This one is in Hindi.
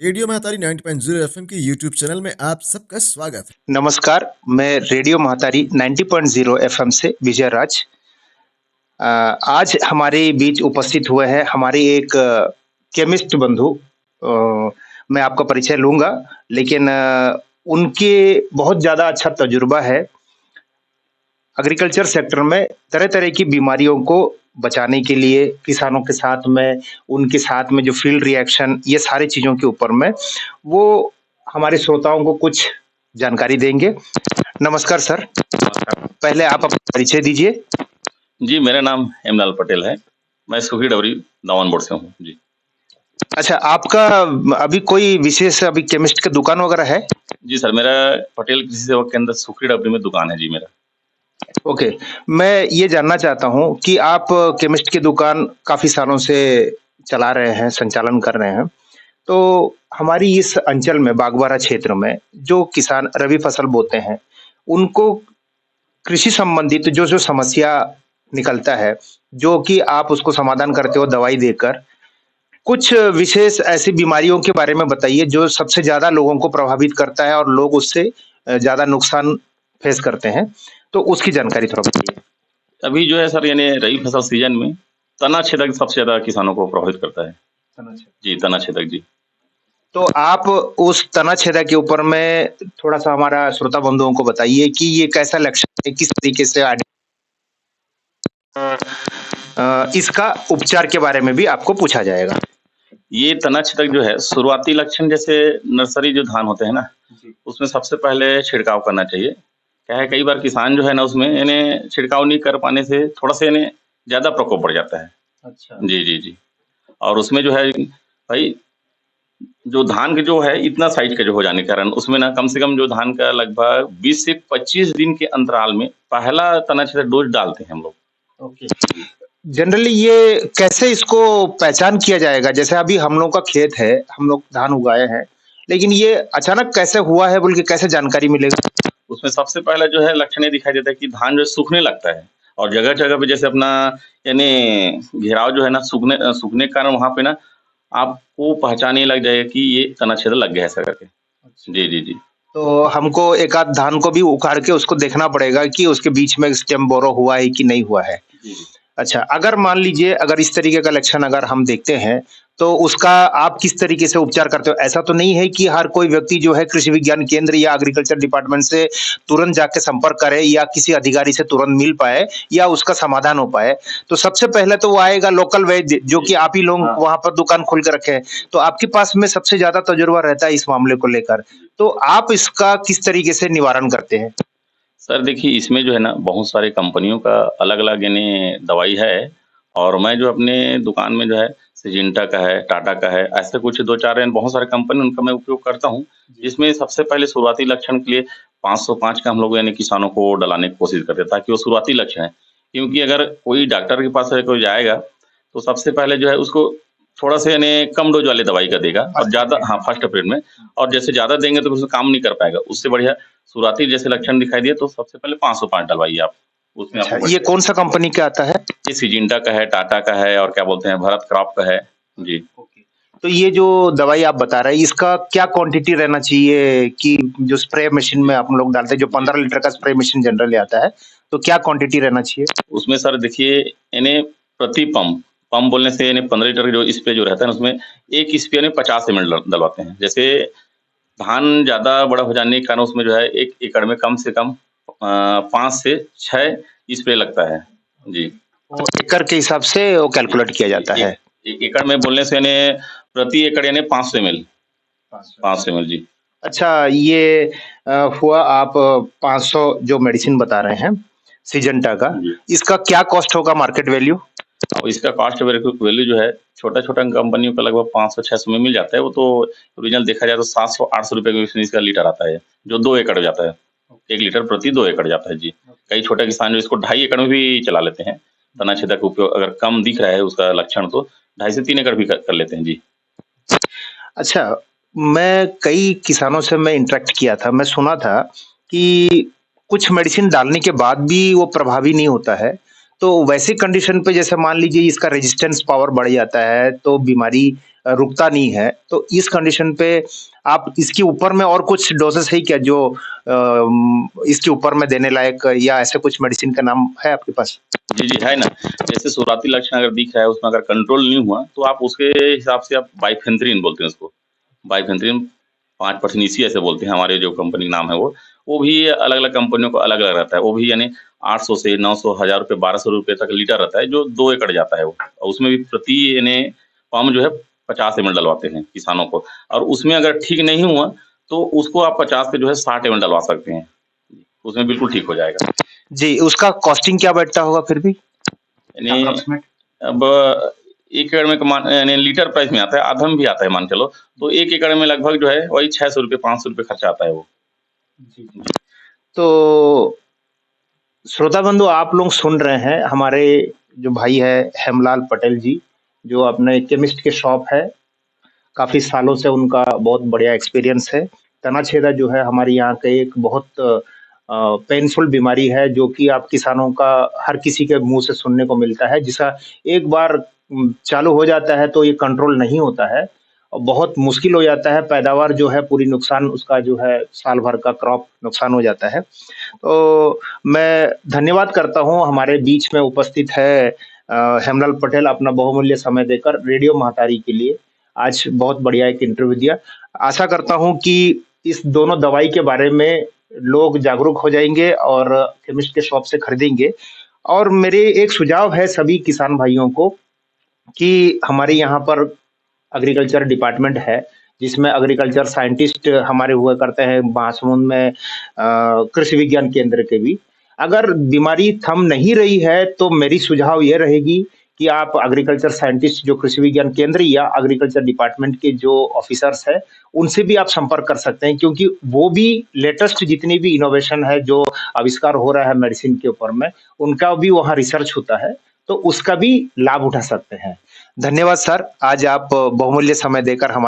रेडियो महतारी 90.0 एफएम के यूट्यूब चैनल में आप सबका स्वागत है। नमस्कार, मैं रेडियो महतारी 90.0 एफएम से विजय राज। आज हमारे बीच उपस्थित हुए हैं हमारे एक केमिस्ट बंधु। मैं आपका परिचय लूँगा, लेकिन उनके बहुत ज़्यादा अच्छा तजुर्बा है एग्रीकल्चर सेक्टर में तरह-तरह की बीमारियों को बचाने के लिए, किसानों के साथ में, उनके साथ में जो फील्ड रिएक्शन, ये सारी चीज़ों के ऊपर में, वो हमारे श्रोताओं को कुछ जानकारी देंगे। नमस्कार सर, नमस्कार। पहले आप अपना परिचय दीजिए। जी, मेरा नाम हेमलाल पटेल है। मैं सुखी डबरी दामन बोर्ड से हूँ। जी। अच्छा, आपका अभी कोई विशेष अभी केमिस्ट की दुकान वगैरह है? जी सर, मेरा पटेल कृषि सेवा केंद्र सुखी डबरी में दुकान है जी मेरा। ओके, मैं ये जानना चाहता हूँ कि आप केमिस्ट की दुकान काफ़ी सालों से चला रहे हैं, संचालन कर रहे हैं। तो हमारी इस अंचल में, बागबारा क्षेत्र में, जो किसान रबी फसल बोते हैं, उनको कृषि संबंधित जो-जो समस्या निकलता है, जो कि आप उसको समाधान करते हो दवाई देकर, कुछ विशेष ऐसी बीमारियों के बारे में बताइए जो सबसे ज़्यादा लोगों को प्रभावित करता है और लोग उससे ज़्यादा नुकसान फेस करते हैं। तो उसकी जानकारी थोड़ा बताइए। अभी जो है सर यानी रबी फसल सीजन में तना छेदक सबसे ज़्यादा किसानों को प्रभावित करता है। जी, तना छेदक जी। तो आप उस तना छेदक के ऊपर में थोड़ा-सा हमारा श्रोता बंधुओं को बताइए कि ये कैसा लक्षण है, किस तरीके से इसका उपचार के बारे में भी आपको पूछा जाएगा। ये तना छेदक जो है शुरुआती लक्षण जैसे नर्सरी जो धान होते हैं ना, उसमें सबसे पहले छिड़काव करना चाहिए। क्या है कई बार किसान जो है ना उसमें यानी छिड़काव नहीं कर पाने से थोड़ा-सा यानी ज़्यादा प्रकोप बढ़ जाता है। अच्छा। जी, जी, जी। और उसमें जो है भाई जो धान के जो है इतना साइज़ का जो हो जाने के कारण उसमें ना कम से कम जो धान का लगभग 20 से 25 दिन के अंतराल में पहला तना छेदक डोज़ डालते हैं हम लोग। ओके। जनरली ये कैसे इसको पहचान किया जाएगा? जैसे अभी हम लोग का खेत है, हम लोग धान उगाए हैं, लेकिन ये अचानक कैसे हुआ है बोल के कैसे जानकारी मिलेगा? उसमें सबसे पहला जो है लक्षण ये दिखाई देता है कि धान जो है सूखने लगता है और जगह-जगह पे जैसे अपना यानी घेराव जो है ना सूखने के कारण वहाँ पे ना आपको पहचानने लग जाएगा कि ये तना छेदक लग गया है ऐसा करके। जी, जी, जी। तो हमको एक आध धान को भी उखाड़ के उसको देखना पड़ेगा कि उसके बीच में स्टेम बोरो हुआ है कि नहीं हुआ है। जी, जी। अच्छा, अगर मान लीजिए अगर इस तरीके का लक्षण अगर हम देखते हैं, तो उसका आप किस तरीके से उपचार करते हो? ऐसा तो नहीं है कि हर कोई व्यक्ति जो है कृषि विज्ञान केंद्र या एग्रीकल्चर डिपार्टमेंट से तुरंत जाके संपर्क करे या किसी अधिकारी से तुरंत मिल पाए या उसका समाधान हो पाए। तो सबसे पहले तो वो आएगा लोकल वैद्य जो कि आप ही लोग हाँ। वहाँ पर दुकान खोल के रखे हैं। तो आपके पास में सबसे ज़्यादा तजुर्बा रहता है इस मामले को लेकर। तो आप इसका किस तरीके से निवारण करते हैं? सर देखिए इसमें जो है ना बहुत सारे कंपनियों का अलग-अलग यानी दवाई है और मैं जो अपने दुकान में जो है सिजेंटा का है, टाटा का है, ऐसे कुछ 2-4 यानी बहुत सारे कंपनी उनका मैं उपयोग करता हूँ। जिसमें सबसे पहले शुरुआती लक्षण के लिए 505 का हम लोग यानी किसानों को डलाने की कोशिश करते हैं ताकि वो शुरुआती लक्षण है। क्योंकि अगर कोई डॉक्टर के पास कोई जाएगा, तो सबसे पहले जो है उसको थोड़ा-सा यानी कम डोज़ वाली दवाई का देगा और ज़्यादा हाँ, फर्स्ट पीरियड में और जैसे ज़्यादा देंगे तो उसमें काम नहीं कर पाएगा। उससे बढ़िया शुरुआती जैसे लक्षण दिखाई दिए तो सबसे पहले 505 डलवाइए आप। उसमें अच्छा, आपको ये कौन-सा कंपनी का आता है? ये सिजेंटा का है, टाटा का है और क्या बोलते हैं भारत क्रॉप का है। जी। तो ये जो दवाई आप बता रहे हैं, इसका क्या क्वांटिटी रहना चाहिए कि जो स्प्रे मशीन में आप लोग डालते हैं, जो 15 लीटर का स्प्रे मशीन जनरली आता है, तो क्या क्वांटिटी रहना चाहिए? उसमें सर देखिए यानी प्रति पंप बोलने से यानी 15 लीटर जो स्प्रे जो रहता है ना उसमें 1 स्प्रे में 50 एमएल डलवाते हैं। जैसे धान ज़्यादा बड़ा हो जाने के कारण उसमें जो है 1 एकड़ में कम से कम 5 से 6 स्प्रे लगता है। जी। वो एकड़ के हिसाब से वो कैलकुलेट किया जाता है। 1 एकड़ में बोलने से यानी प्रति एकड़ यानी 500 एमएल 500 एमएल जी। अच्छा, ये हुआ आप 500 जो मेडिसिन बता रहे हैं, सिजेंटा का, जी। इसका क्या कॉस्ट होगा मार्केट वैल्यू? और इसका कॉस्ट वैल्यू जो है छोटा-छोटा कंपनियों का लगभग 500-600 में मिल जाता है। वो तो ओरिजिनल देखा जाए तो 700-800 रुपए में इसका लीटर आता है, जो 2 एकड़ जाता है। 1 लीटर प्रति 2 एकड़ जाता है जी। कई छोटे किसान जो इसको 2.5 एकड़ में भी चला लेते हैं। तना छेदक का उपयोग अगर कम दिख रहा है उसका लक्षण तो 2.5 से 3 एकड़ भी कर लेते हैं जी। अच्छा, मैं कई किसानों से मैं इंटरेक्ट किया था, मैं सुना था कि कुछ मेडिसिन डालने के बाद भी वो प्रभावी नहीं होता है। तो वैसी कंडीशन पे जैसे मान लीजिए इसका रेजिस्टेंस पावर बढ़ जाता है, तो बीमारी रुकता नहीं है, तो इस कंडीशन पे आप इसके ऊपर में और कुछ डोसेस है क्या जो इसके ऊपर में देने लायक, या ऐसे कुछ मेडिसिन का नाम है आपके पास? जी, जी, है ना। जैसे शुरुआती लक्षण अगर दिख रहा है, उसमें अगर कंट्रोल नहीं हुआ, तो आप उसके हिसाब से आप बाइफेंथ्रिन बोलते हैं उसको। बाइफेंथ्रिन 5% इसी ऐसे बोलते हैं, हमारे जो कंपनी का नाम है वो भी अलग-अलग कंपनियों का अलग-अलग रहता है। वो भी यानी 800 से 900, ₹1000 ₹1200 तक लीटर रहता है, जो 2 एकड़ जाता है वो। और उसमें भी प्रति यानी पंप जो है 50 एमएल डलवाते हैं किसानों को। और उसमें अगर ठीक नहीं हुआ, तो उसको आप 50 से जो है 60 एमएल डलवा सकते हैं। उसमें बिल्कुल ठीक हो जाएगा। जी, उसका कॉस्टिंग क्या बैठता होगा फिर भी? यानी अप्रॉक्सिमेट? अब 1 एकड़ में कमान यानी लीटर प्राइस में आता है, आधा में भी आता है मान के चलो। तो 1 एकड़ में लगभग जो है वही ₹600 ₹500 खर्चा आता है वो। जी। तो श्रोता बंधु, आप लोग सुन रहे हैं हमारे जो भाई है हेमलाल पटेल जी, जो अपने केमिस्ट के शॉप है, काफ़ी सालों से उनका बहुत बढ़िया एक्सपीरियंस है। तनाछेदा जो है हमारे यहाँ का एक बहुत पेनफुल बीमारी है, जो कि आप किसानों का हर किसी के मुँह से सुनने को मिलता है, जिसका एक बार चालू हो जाता है तो ये कंट्रोल नहीं होता है और बहुत मुश्किल हो जाता है, पैदावार जो है पूरी नुकसान उसका जो है साल भर का क्रॉप नुकसान हो जाता है। तो मैं धन्यवाद करता हूँ हमारे बीच में उपस्थित है हेमलाल पटेल, अपना बहुमूल्य समय देकर रेडियो महतारी के लिए आज बहुत बढ़िया एक इंटरव्यू दिया। आशा करता हूँ कि इस दोनों दवाई के बारे में लोग जागरूक हो जाएँगे और केमिस्ट के शॉप से खरीदेंगे। और मेरे एक सुझाव है सभी किसान भाइयों को कि हमारे यहाँ पर एग्रीकल्चर डिपार्टमेंट है, जिसमें एग्रीकल्चर साइंटिस्ट हमारे हुआ करते हैं महासमुंद में, कृषि विज्ञान केंद्र के भी। अगर बीमारी थम नहीं रही है, तो मेरी सुझाव ये रहेगी कि आप एग्रीकल्चर साइंटिस्ट जो कृषि विज्ञान केंद्र या एग्रीकल्चर डिपार्टमेंट के जो ऑफिसर्स हैं, उनसे भी आप संपर्क कर सकते हैं, क्योंकि वो भी लेटेस्ट जितनी भी इनोवेशन है, जो आविष्कार हो रहा है मेडिसिन के ऊपर में, उनका भी वहाँ रिसर्च होता है, तो उसका भी लाभ उठा सकते हैं। धन्यवाद सर, आज आप बहुमूल्य समय देकर हमा